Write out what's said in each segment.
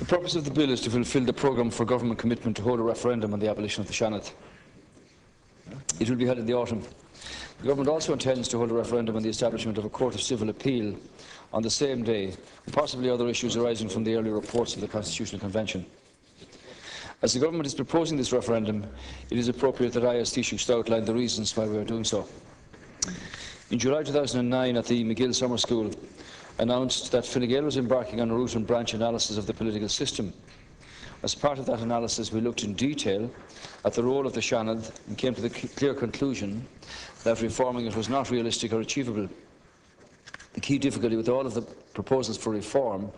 The purpose of the bill is to fulfil the programme for government commitment to hold a referendum on the abolition of the Seanad. It will be held in the autumn. The government also intends to hold a referendum on the establishment of a Court of Civil Appeal on the same day, and possibly other issues arising from the earlier reports of the Constitutional Convention. As the government is proposing this referendum, it is appropriate that I, as Taoiseach, should outline the reasons why we are doing so. In July 2009, at the McGill Summer School, announced that Fine Gael was embarking on a root and branch analysis of the political system. As part of that analysis, we looked in detail at the role of the Seanad and came to the clear conclusion that reforming it was not realistic or achievable. The key difficulty with all of the proposals for reform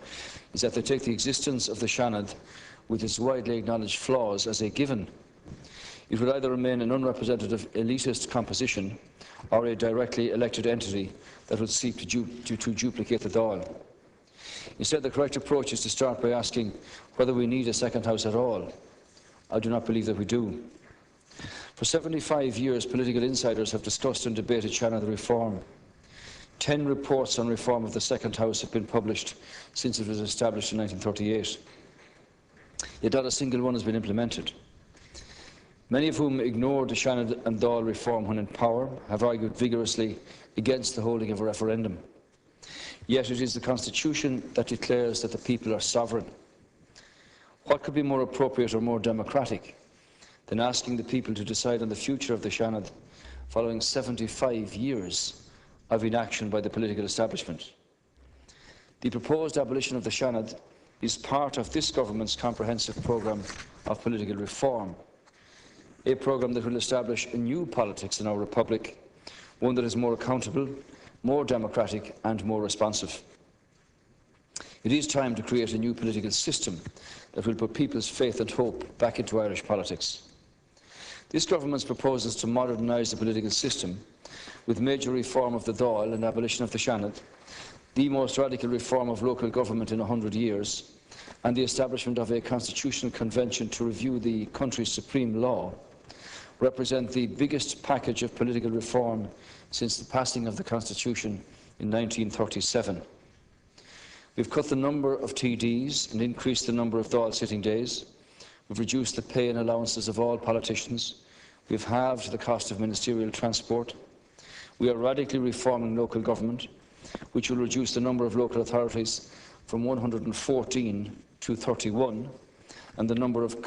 is that they take the existence of the Seanad, with its widely acknowledged flaws, as a given. It would either remain an unrepresentative elitist composition or a directly elected entity that would seek to duplicate the Dáil. Instead, the correct approach is to start by asking whether we need a second house at all. I do not believe that we do. For 75 years, political insiders have discussed and debated Seanad reform. 10 reports on reform of the second house have been published since it was established in 1938. Yet not a single one has been implemented. Many of whom ignored the Seanad and Dáil reform when in power have argued vigorously against the holding of a referendum. Yet it is the Constitution that declares that the people are sovereign. What could be more appropriate or more democratic than asking the people to decide on the future of the Seanad following 75 years of inaction by the political establishment? The proposed abolition of the Seanad is part of this government's comprehensive programme of political reform, a programme that will establish a new politics in our republic, one that is more accountable, more democratic and more responsive. It is time to create a new political system that will put people's faith and hope back into Irish politics. This government's proposals to modernise the political system, with major reform of the Dáil and abolition of the Seanad, the most radical reform of local government in 100 years, and the establishment of a constitutional convention to review the country's supreme law, represent the biggest package of political reform since the passing of the Constitution in 1937. We've cut the number of TDs and increased the number of Dáil sitting days. We've reduced the pay and allowances of all politicians. We've halved the cost of ministerial transport. We are radically reforming local government, which will reduce the number of local authorities from 114 to 31, and the number of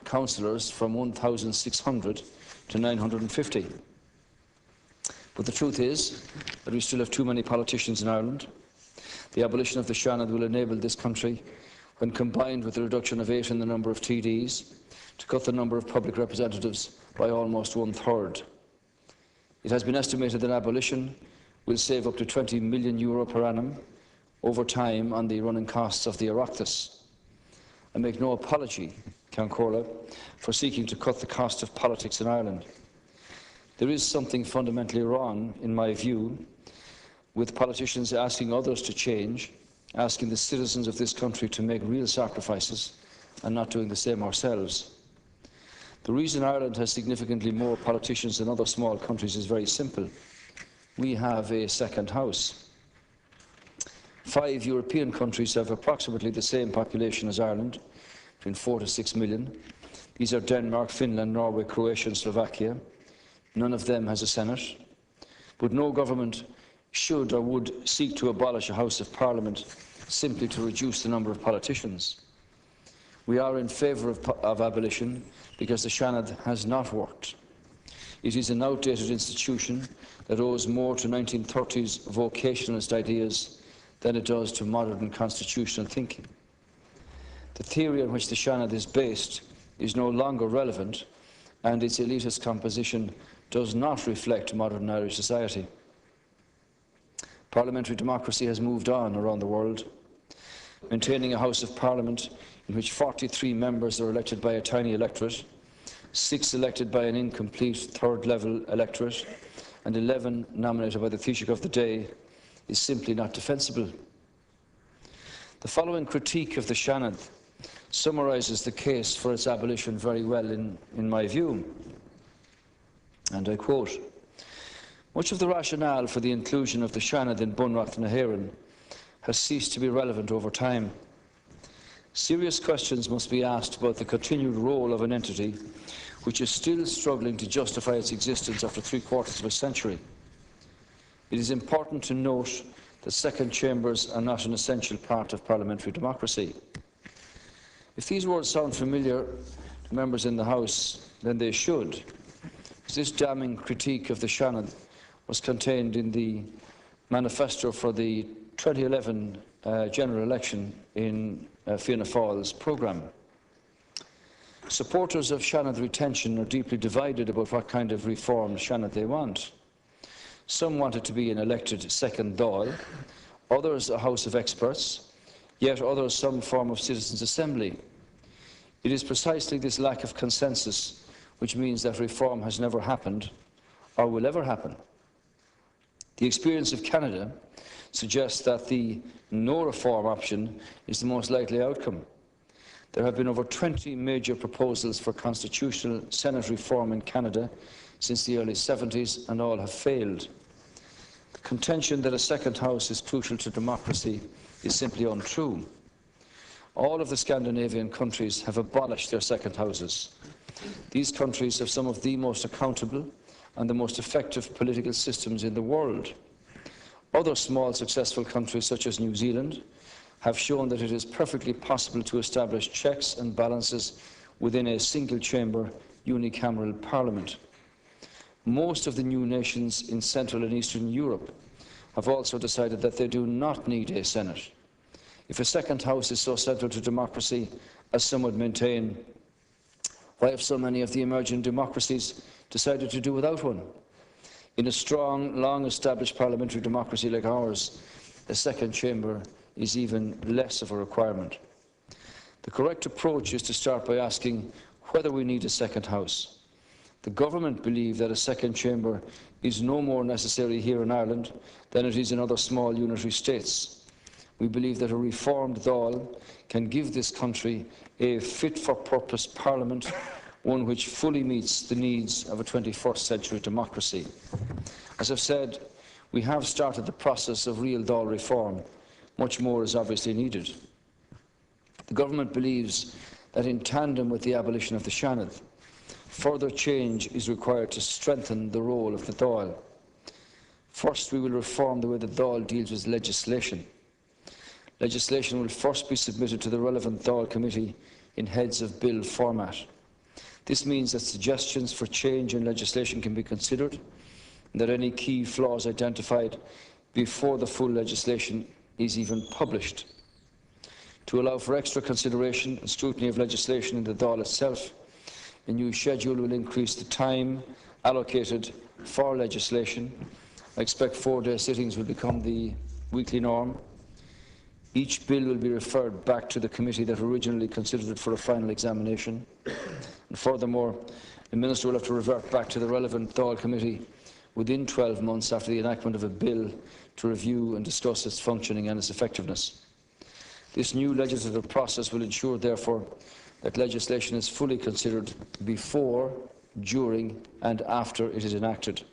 councillors from 1,600 to 950. But the truth is that we still have too many politicians in Ireland. The abolition of the Seanad will enable this country, when combined with the reduction of 8 in the number of TDs, to cut the number of public representatives by almost 1/3. It has been estimated that abolition will save up to €20 million per annum over time on the running costs of the Oireachtas. I make no apology, Ceann Comhairle, for seeking to cut the cost of politics in Ireland. There is something fundamentally wrong, in my view, with politicians asking others to change, asking the citizens of this country to make real sacrifices, and not doing the same ourselves. The reason Ireland has significantly more politicians than other small countries is very simple. We have a second house. 5 European countries have approximately the same population as Ireland, between 4 to 6 million. These are Denmark, Finland, Norway, Croatia and Slovakia. None of them has a Senate. But no government should or would seek to abolish a House of Parliament simply to reduce the number of politicians. We are in favour of abolition because the Seanad has not worked. It is an outdated institution that owes more to 1930s vocationalist ideas than it does to modern constitutional thinking. The theory on which the Seanad is based is no longer relevant, and its elitist composition does not reflect modern Irish society. Parliamentary democracy has moved on around the world. Maintaining a House of Parliament in which 43 members are elected by a tiny electorate, 6 elected by an incomplete third-level electorate, and 11 nominated by the Taoiseach of the day is simply not defensible. The following critique of the Seanad summarises the case for its abolition very well in my view. And I quote, "Much of the rationale for the inclusion of the Seanad in Bunreacht and Éireann has ceased to be relevant over time. Serious questions must be asked about the continued role of an entity which is still struggling to justify its existence after 3/4 of a century. It is important to note that second chambers are not an essential part of parliamentary democracy. If these words sound familiar to members in the House, then they should. This damning critique of the Seanad was contained in the manifesto for the 2011 general election in Fianna Fáil's programme. Supporters of Seanad retention are deeply divided about what kind of reform Seanad they want. Some want it to be an elected second Dáil, others a house of experts, yet others some form of citizens' assembly. It is precisely this lack of consensus which means that reform has never happened or will ever happen. The experience of Canada suggests that the no reform option is the most likely outcome. There have been over 20 major proposals for constitutional Senate reform in Canada since the early 70s, and all have failed. The contention that a second house is crucial to democracy is simply untrue. All of the Scandinavian countries have abolished their second houses. These countries have some of the most accountable and the most effective political systems in the world. Other small successful countries such as New Zealand have shown that it is perfectly possible to establish checks and balances within a single-chamber unicameral parliament. Most of the new nations in Central and Eastern Europe have also decided that they do not need a Senate. If a second house is so central to democracy, as some would maintain, why have so many of the emerging democracies decided to do without one? In a strong, long-established parliamentary democracy like ours, a second chamber is even less of a requirement. The correct approach is to start by asking whether we need a second house. The government believe that a second chamber is no more necessary here in Ireland than it is in other small unitary states. We believe that a reformed Dáil can give this country a fit-for-purpose parliament, one which fully meets the needs of a 21st century democracy. As I've said, we have started the process of real Dáil reform. Much more is obviously needed. The government believes that in tandem with the abolition of the Seanad, further change is required to strengthen the role of the Dáil. First, we will reform the way the Dáil deals with legislation. Legislation will first be submitted to the relevant Dáil committee in heads of bill format. This means that suggestions for change in legislation can be considered and that any key flaws identified before the full legislation is even published. To allow for extra consideration and scrutiny of legislation in the Dáil itself, a new schedule will increase the time allocated for legislation. I expect 4-day sittings will become the weekly norm. Each bill will be referred back to the committee that originally considered it for a final examination. And furthermore, the Minister will have to revert back to the relevant Dáil committee within 12 months after the enactment of a bill to review and discuss its functioning and its effectiveness. This new legislative process will ensure, therefore, that legislation is fully considered before, during and after it is enacted.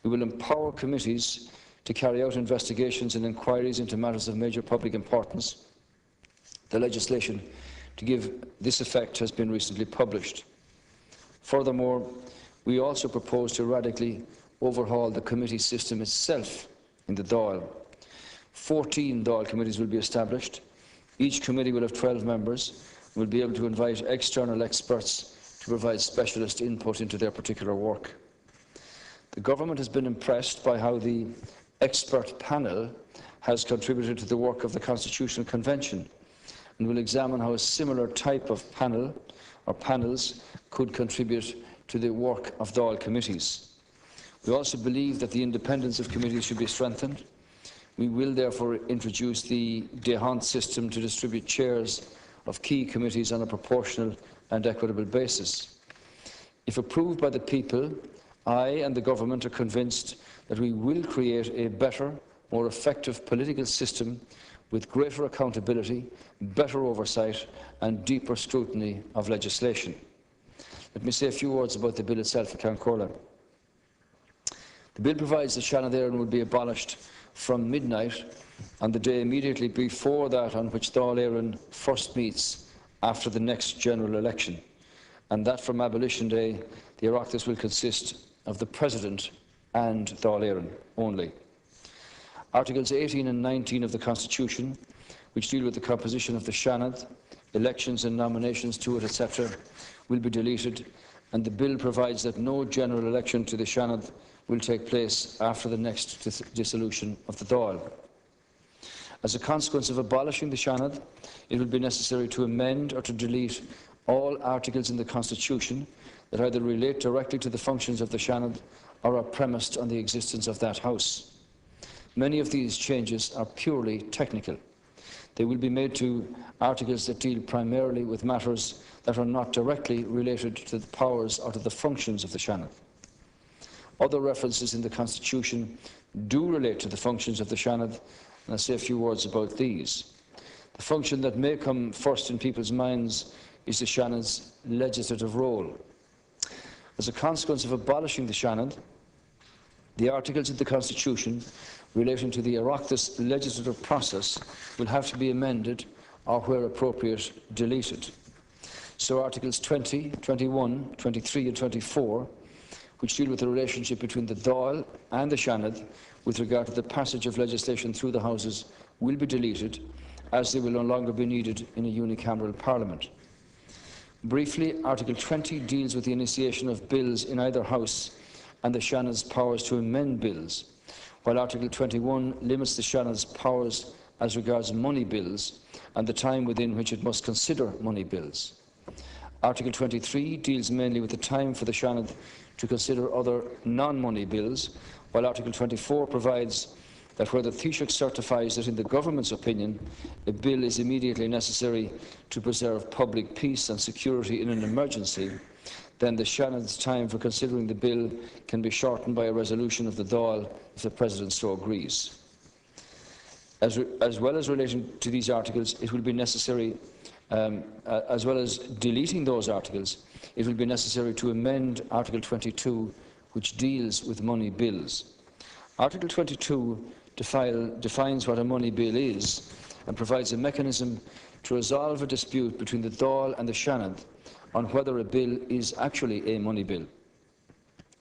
We will empower committees to carry out investigations and inquiries into matters of major public importance. The legislation to give this effect has been recently published. Furthermore, we also propose to radically overhaul the committee system itself in the Dáil. 14 Dáil committees will be established. Each committee will have 12 members and will be able to invite external experts to provide specialist input into their particular work. The government has been impressed by how the expert panel has contributed to the work of the Constitutional Convention and will examine how a similar type of panel or panels could contribute to the work of Dáil committees. We also believe that the independence of committees should be strengthened. We will therefore introduce the D'Hondt system to distribute chairs of key committees on a proportional and equitable basis. If approved by the people, I and the government are convinced that we will create a better, more effective political system with greater accountability, better oversight and deeper scrutiny of legislation. Let me say a few words about the bill itself, Ceann Comhairle. The bill provides that Seanad Éireann will be abolished from midnight on the day immediately before that on which Dáil Éireann first meets after the next general election, and that from Abolition Day the Oireachtas will consist of the President and Dáil Éireann only. Articles 18 and 19 of the Constitution, which deal with the composition of the Seanad, elections and nominations to it, etc., will be deleted, and the bill provides that no general election to the Seanad will take place after the next dissolution of the Dáil. As a consequence of abolishing the Seanad, it will be necessary to amend or to delete all articles in the Constitution that either relate directly to the functions of the Seanad or are premised on the existence of that House. Many of these changes are purely technical. They will be made to articles that deal primarily with matters that are not directly related to the powers or to the functions of the Seanad. Other references in the Constitution do relate to the functions of the Seanad, and I'll say a few words about these. The function that may come first in people's minds is the Seanad's legislative role. As a consequence of abolishing the Seanad, the articles in the Constitution relating to the Oireachtas legislative process will have to be amended or, where appropriate, deleted. So Articles 20, 21, 23 and 24, which deal with the relationship between the Dáil and the Seanad with regard to the passage of legislation through the Houses, will be deleted, as they will no longer be needed in a unicameral Parliament. Briefly, Article 20 deals with the initiation of bills in either House and the Seanad's powers to amend bills, while Article 21 limits the Seanad's powers as regards money bills and the time within which it must consider money bills. Article 23 deals mainly with the time for the Seanad to consider other non-money bills, while Article 24 provides that where the Taoiseach certifies that in the Government's opinion a bill is immediately necessary to preserve public peace and security in an emergency, then the Seanad's time for considering the bill can be shortened by a resolution of the Dáil if the President so agrees. As well as relating to these articles, it will be necessary, as well as deleting those articles, it will be necessary to amend Article 22, which deals with money bills. Article 22 defines what a money bill is and provides a mechanism to resolve a dispute between the Dáil and the Seanad on whether a bill is actually a money bill.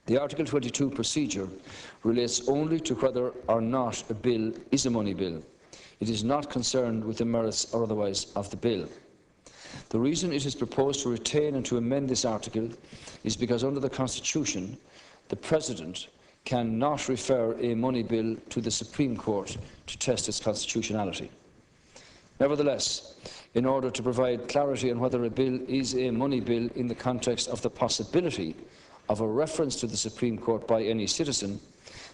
The Article 22 procedure relates only to whether or not a bill is a money bill. It is not concerned with the merits or otherwise of the bill. The reason it is proposed to retain and to amend this article is because under the Constitution, the President cannot refer a money bill to the Supreme Court to test its constitutionality. Nevertheless, in order to provide clarity on whether a bill is a money bill in the context of the possibility of a reference to the Supreme Court by any citizen,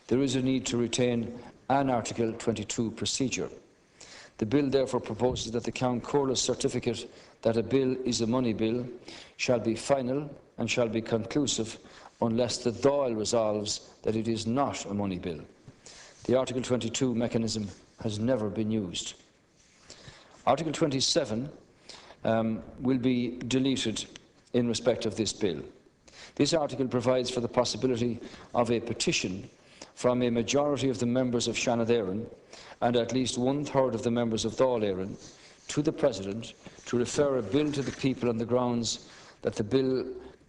there is a need to retain an Article 22 procedure. The bill therefore proposes that the Count Comhairle's certificate that a bill is a money bill shall be final and shall be conclusive unless the Dáil resolves that it is not a money bill. The Article 22 mechanism has never been used. Article 27 will be deleted in respect of this bill. This article provides for the possibility of a petition from a majority of the members of Seanad Éireann and at least 1/3 of the members of Dáil Éireann to the President to refer a bill to the people on the grounds that the bill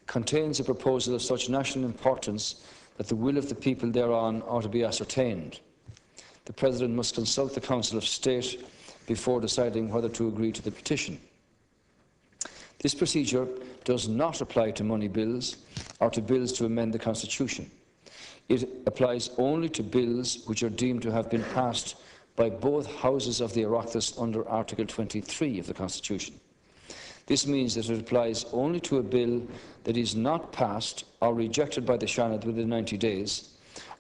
contains a proposal of such national importance that the will of the people thereon ought to be ascertained. The President must consult the Council of State before deciding whether to agree to the petition. This procedure does not apply to money bills or to bills to amend the Constitution. It applies only to bills which are deemed to have been passed by both houses of the Oireachtas under Article 23 of the Constitution. This means that it applies only to a bill that is not passed or rejected by the Seanad within 90 days,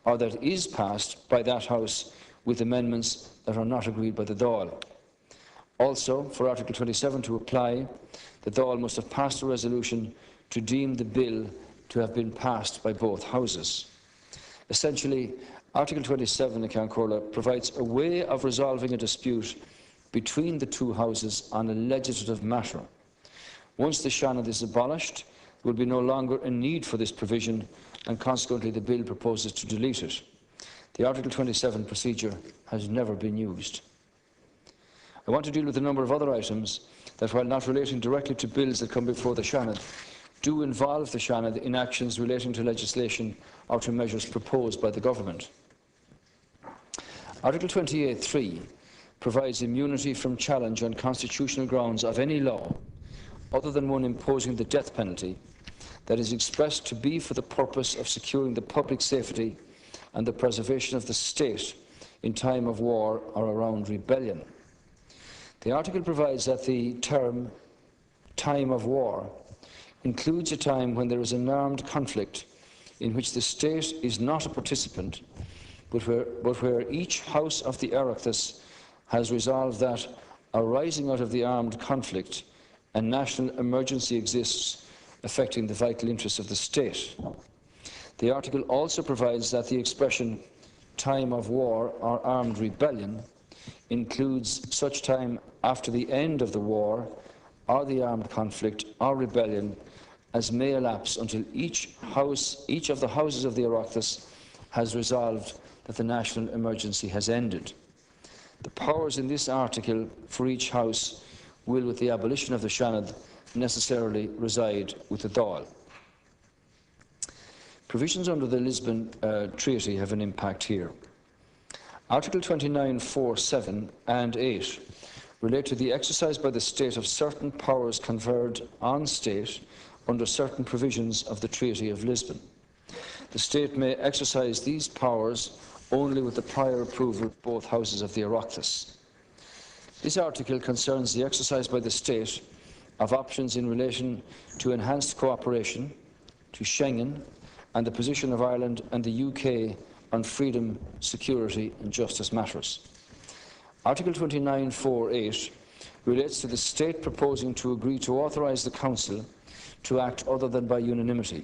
or that is passed by that House with amendments that are not agreed by the Dáil. Also, for Article 27 to apply, the Dáil must have passed a resolution to deem the bill to have been passed by both Houses. Essentially, Article 27 in Count Comhairle provides a way of resolving a dispute between the two Houses on a legislative matter. Once the Seanad is abolished, there will be no longer a need for this provision, and consequently the bill proposes to delete it. The Article 27 procedure has never been used. I want to deal with a number of other items that, while not relating directly to bills that come before the Seanad, do involve the Seanad in actions relating to legislation or to measures proposed by the Government. Article 28(3) provides immunity from challenge on constitutional grounds of any law other than one imposing the death penalty that is expressed to be for the purpose of securing the public safety and the preservation of the state in time of war or around rebellion. The article provides that the term time of war includes a time when there is an armed conflict in which the state is not a participant, but where each house of the Oireachtas has resolved that, arising out of the armed conflict, a national emergency exists affecting the vital interests of the state. The article also provides that the expression time of war or armed rebellion includes such time after the end of the war or the armed conflict or rebellion as may elapse until each of the houses of the Oireachtas has resolved that the national emergency has ended. The powers in this article for each house will, with the abolition of the Seanad, necessarily reside with the Dáil. Provisions under the Lisbon Treaty have an impact here. Article 29, 4, 7 and 8 relate to the exercise by the state of certain powers conferred on state under certain provisions of the Treaty of Lisbon. The state may exercise these powers only with the prior approval of both houses of the Oireachtas. This article concerns the exercise by the state of options in relation to enhanced cooperation, to Schengen, and the position of Ireland and the UK on freedom, security and justice matters. Article 29(4)(8) relates to the state proposing to agree to authorise the Council to act other than by unanimity,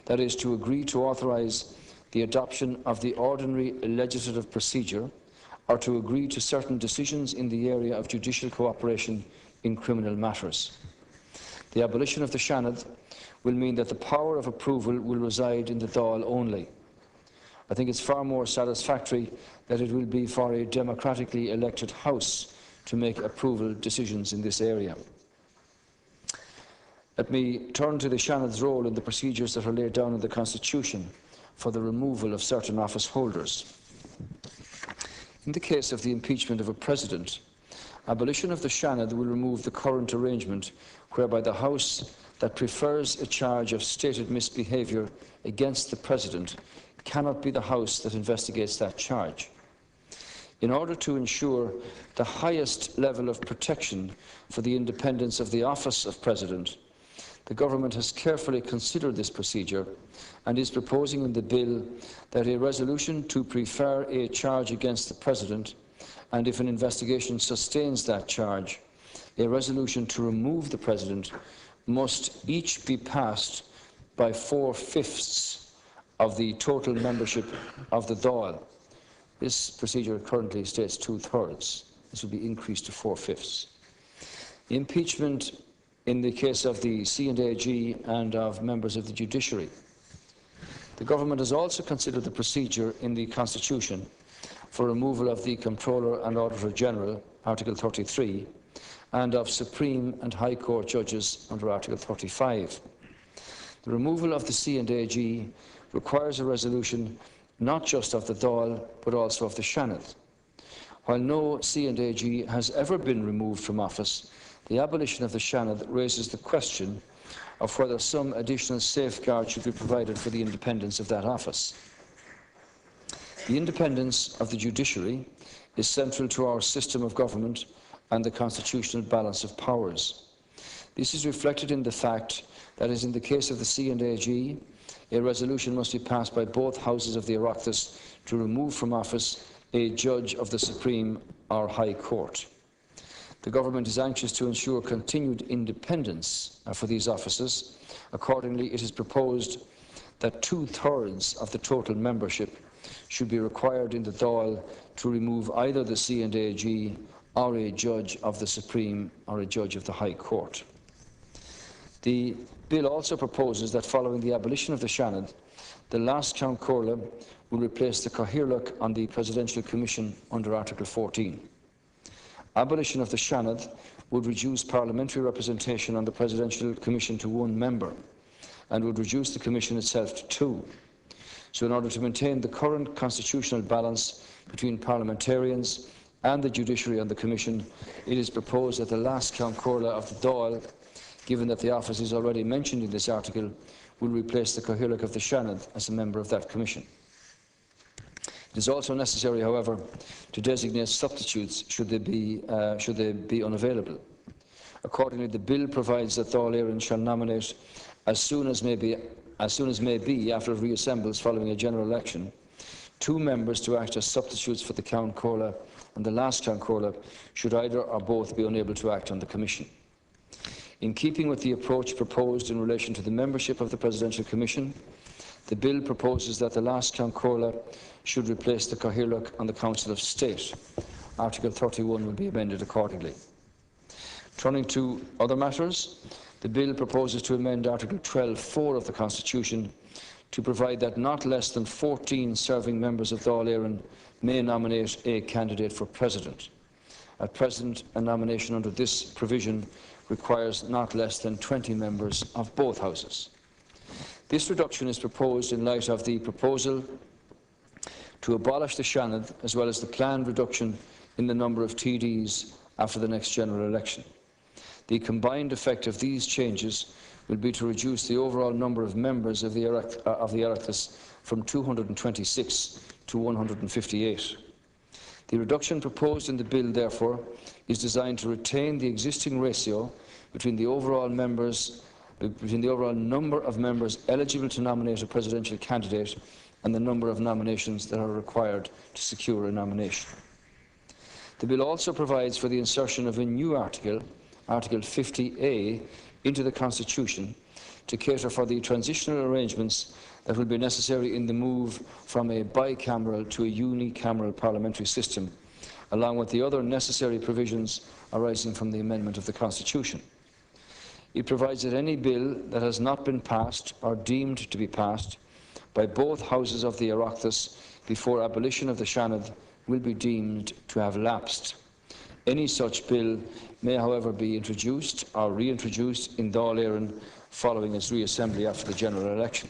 that is, to agree to authorise the adoption of the ordinary legislative procedure or to agree to certain decisions in the area of judicial cooperation in criminal matters. The abolition of the Seanad will mean that the power of approval will reside in the Dáil only. I think it's far more satisfactory that it will be for a democratically elected House to make approval decisions in this area. Let me turn to the Seanad's role in the procedures that are laid down in the Constitution for the removal of certain office holders. In the case of the impeachment of a President, abolition of the Seanad will remove the current arrangement whereby the House that prefers a charge of stated misbehaviour against the President cannot be the House that investigates that charge. In order to ensure the highest level of protection for the independence of the office of President, the Government has carefully considered this procedure and is proposing in the bill that a resolution to prefer a charge against the President, and if an investigation sustains that charge, a resolution to remove the President, must each be passed by 4/5 of the total membership of the Dáil. This procedure currently states 2/3. This will be increased to 4/5. Impeachment in the case of the C&AG and of members of the judiciary. The Government has also considered the procedure in the Constitution for removal of the Comptroller and Auditor General, Article 33, and of Supreme and High Court judges under Article 35. The removal of the C&AG requires a resolution not just of the Dáil, but also of the Seanad. While no C&AG has ever been removed from office, the abolition of the Seanad raises the question of whether some additional safeguard should be provided for the independence of that office. The independence of the judiciary is central to our system of government and the constitutional balance of powers. This is reflected in the fact that, as in the case of the C&AG, a resolution must be passed by both houses of the Oireachtas to remove from office a judge of the Supreme or High Court. The Government is anxious to ensure continued independence for these offices. Accordingly, it is proposed that 2/3 of the total membership should be required in the Dáil to remove either the C&AG or a judge of the Supreme or a judge of the High Court. The bill also proposes that following the abolition of the Seanad, the last Ceann Comhairle will replace the Cathaoirleach on the Presidential Commission under Article 14. Abolition of the Seanad would reduce parliamentary representation on the Presidential Commission to 1 member and would reduce the Commission itself to 2. So in order to maintain the current constitutional balance between parliamentarians and the judiciary on the Commission, it is proposed that the last Ceann Comhairle of the Dáil, given that the office is already mentioned in this article, will replace the Cathaoirleach of the Seanad as a member of that Commission. It is also necessary, however, to designate substitutes should they be unavailable. Accordingly, the bill provides that Dáil Éireann shall nominate as soon as may be after it reassembles following a general election, 2 members to act as substitutes for the Ceann Comhairle and the last Ceann Comhairle should either or both be unable to act on the Commission. In keeping with the approach proposed in relation to the membership of the Presidential Commission, the bill proposes that the last Ceann Comhairle should replace the Cathaoirleach on the Council of State. Article 31 will be amended accordingly. Turning to other matters, the bill proposes to amend Article 12(4) of the Constitution to provide that not less than 14 serving members of Dáil Éireann may nominate a candidate for President. At present, a nomination under this provision requires not less than 20 members of both houses. This reduction is proposed in light of the proposal to abolish the Seanad, as well as the planned reduction in the number of TDs after the next general election. The combined effect of these changes will be to reduce the overall number of members of the Oireachtas from 226 to 158. The reduction proposed in the bill, therefore, is designed to retain the existing ratio between the overall number of members eligible to nominate a presidential candidate and the number of nominations that are required to secure a nomination. The bill also provides for the insertion of a new article, Article 50A, into the Constitution to cater for the transitional arrangements that will be necessary in the move from a bicameral to a unicameral parliamentary system, along with the other necessary provisions arising from the amendment of the Constitution. It provides that any bill that has not been passed or deemed to be passed by both houses of the Oireachtas before abolition of the Seanad will be deemed to have lapsed. Any such bill may, however, be introduced or reintroduced in Dáil Éireann following its reassembly after the general election.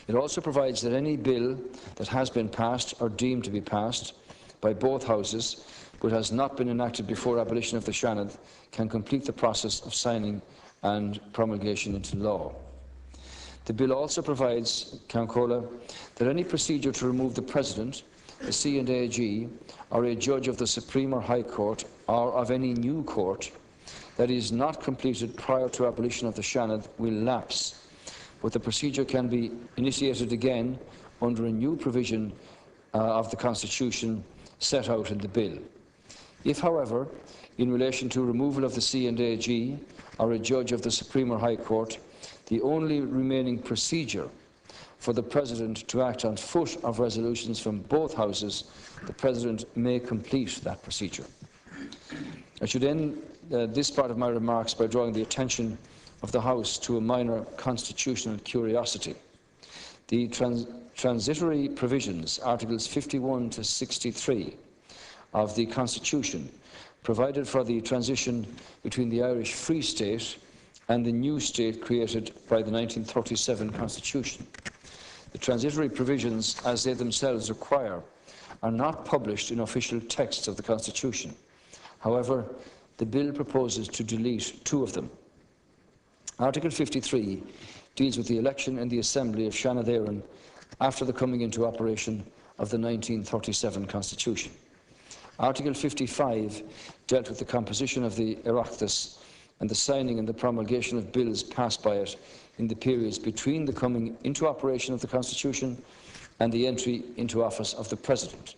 It also provides that any bill that has been passed or deemed to be passed by both houses but has not been enacted before abolition of the Seanad can complete the process of signing and promulgation into law. The bill also provides, Ceann Comhairle, that any procedure to remove the President, the C&AG, or a judge of the Supreme or High Court, or of any new court, that is not completed prior to abolition of the Seanad will lapse, but the procedure can be initiated again under a new provision of the Constitution set out in the bill. If, however, in relation to removal of the C&AG or a judge of the Supreme or High Court, the only remaining procedure for the President to act on foot of resolutions from both houses, the President may complete that procedure. I should end this part of my remarks by drawing the attention of the House to a minor constitutional curiosity. The transitory provisions, Articles 51 to 63 of the Constitution, provided for the transition between the Irish Free State and the new state created by the 1937 Constitution. The transitory provisions, as they themselves require, are not published in official texts of the Constitution. However, the bill proposes to delete 2 of them. Article 53 deals with the election in the Assembly of Seanad Éireann after the coming into operation of the 1937 Constitution. Article 55 dealt with the composition of the Oireachtas and the signing and the promulgation of bills passed by it in the periods between the coming into operation of the Constitution and the entry into office of the President.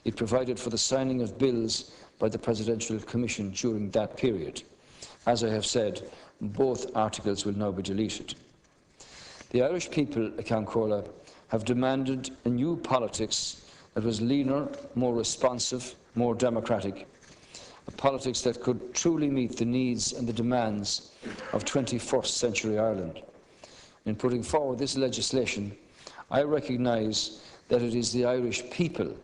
It provided for the signing of bills by the Presidential Commission during that period. As I have said, both articles will now be deleted. The Irish people, Ceann Comhairle, have demanded a new politics that was leaner, more responsive, more democratic, a politics that could truly meet the needs and the demands of 21st century Ireland. In putting forward this legislation, I recognise that it is the Irish people,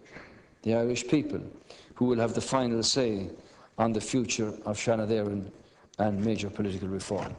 who will have the final say on the future of Seanad Éireann and major political reform.